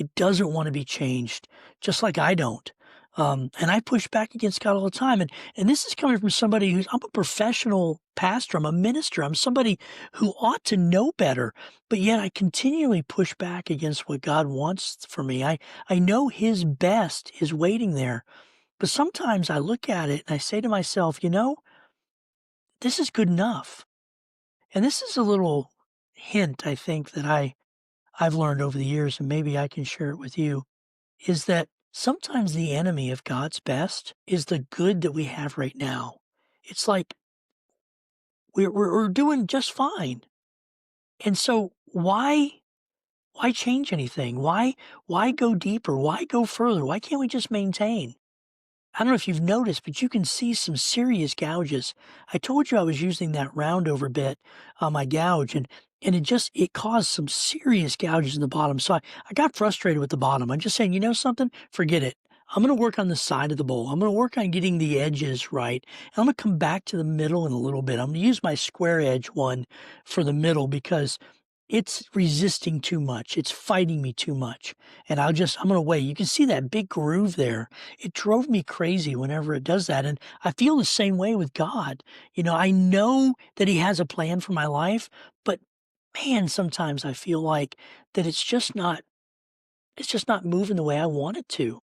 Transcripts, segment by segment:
It doesn't want to be changed, just like I don't. And I push back against God all the time. And this is coming from somebody I'm a professional pastor. I'm a minister. I'm somebody who ought to know better. But yet I continually push back against what God wants for me. I know his best is waiting there. But sometimes I look at it and I say to myself, this is good enough. And this is a little hint I think that I've learned over the years, and maybe I can share it with you, is that sometimes the enemy of God's best is the good that we have right now. It's like we're doing just fine. And so why change anything? Why go deeper? Why go further? Why can't we just maintain? I don't know if you've noticed, but you can see some serious gouges. I told you I was using that roundover bit on my gouge, and it caused some serious gouges in the bottom. So I got frustrated with the bottom. I'm just saying, you know something? Forget it. I'm going to work on the side of the bowl. I'm going to work on getting the edges right. And I'm going to come back to the middle in a little bit. I'm going to use my square edge one for the middle because it's resisting too much. It's fighting me too much. And I'm going to wait. You can see that big groove there. It drove me crazy whenever it does that. And I feel the same way with God. I know that he has a plan for my life, but man, sometimes I feel like that it's just not moving the way I want it to.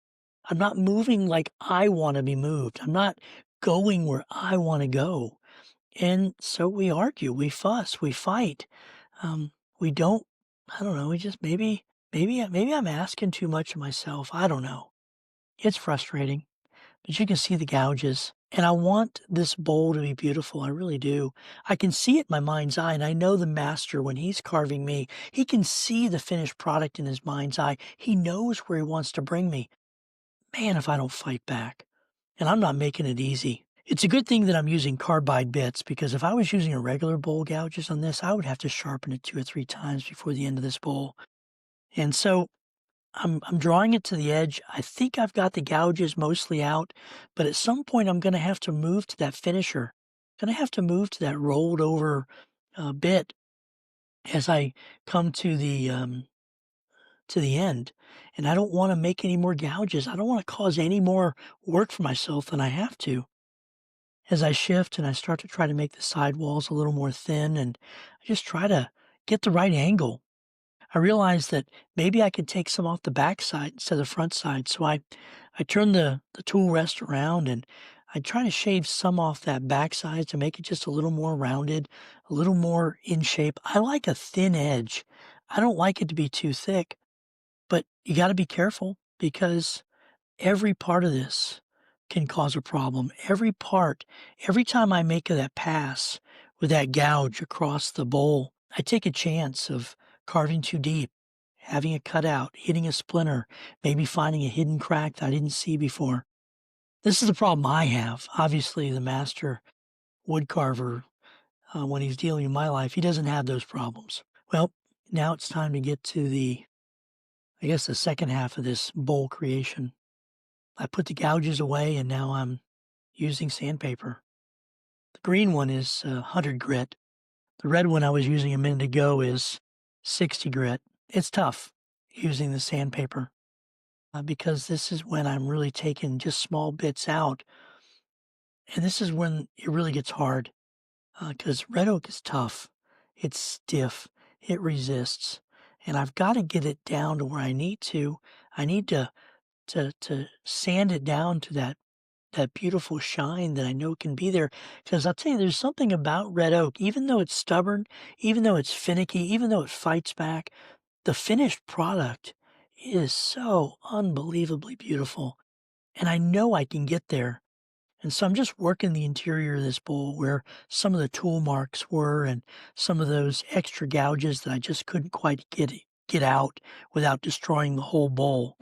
I'm not moving like I want to be moved. I'm not going where I want to go. And so we argue, we fuss, we fight. Um, we don't, I don't know, we just maybe I'm asking too much of myself. I don't know. It's frustrating, but you can see the gouges. And I want this bowl to be beautiful. I really do. I can see it in my mind's eye, and I know the master, when he's carving me, he can see the finished product in his mind's eye. He knows where he wants to bring me. Man, if I don't fight back. And I'm not making it easy. It's a good thing that I'm using carbide bits, because if I was using a regular bowl gouges on this, I would have to sharpen it 2 or 3 times before the end of this bowl. And so I'm drawing it to the edge. I think I've got the gouges mostly out, but at some point I'm going to have to move to that finisher. Going to have to move to that rolled over bit as I come to the end. And I don't want to make any more gouges. I don't want to cause any more work for myself than I have to. As I shift and I start to try to make the side walls a little more thin, and I just try to get the right angle, I realize that maybe I could take some off the back side instead of the front side. So I turn the tool rest around, and I try to shave some off that back side to make it just a little more rounded, a little more in shape. I like a thin edge. I don't like it to be too thick, but you got to be careful, because every part of this can cause a problem. Every part, every time I make that pass with that gouge across the bowl, I take a chance of carving too deep, having a cutout, hitting a splinter, maybe finding a hidden crack that I didn't see before. This is the problem I have. Obviously, the master wood carver, when he's dealing in my life, he doesn't have those problems. Well, now it's time to get to the second half of this bowl creation. I put the gouges away, and now I'm using sandpaper. The green one is 100 grit. The red one I was using a minute ago is 60 grit. It's tough using the sandpaper because this is when I'm really taking just small bits out. And this is when it really gets hard, because red oak is tough. It's stiff. It resists. And I've got to get it down to where I need to. I need to sand it down to that beautiful shine that I know can be there. Because I'll tell you, there's something about red oak, even though it's stubborn, even though it's finicky, even though it fights back, the finished product is so unbelievably beautiful. And I know I can get there. And so I'm just working the interior of this bowl where some of the tool marks were, and some of those extra gouges that I just couldn't quite get out without destroying the whole bowl.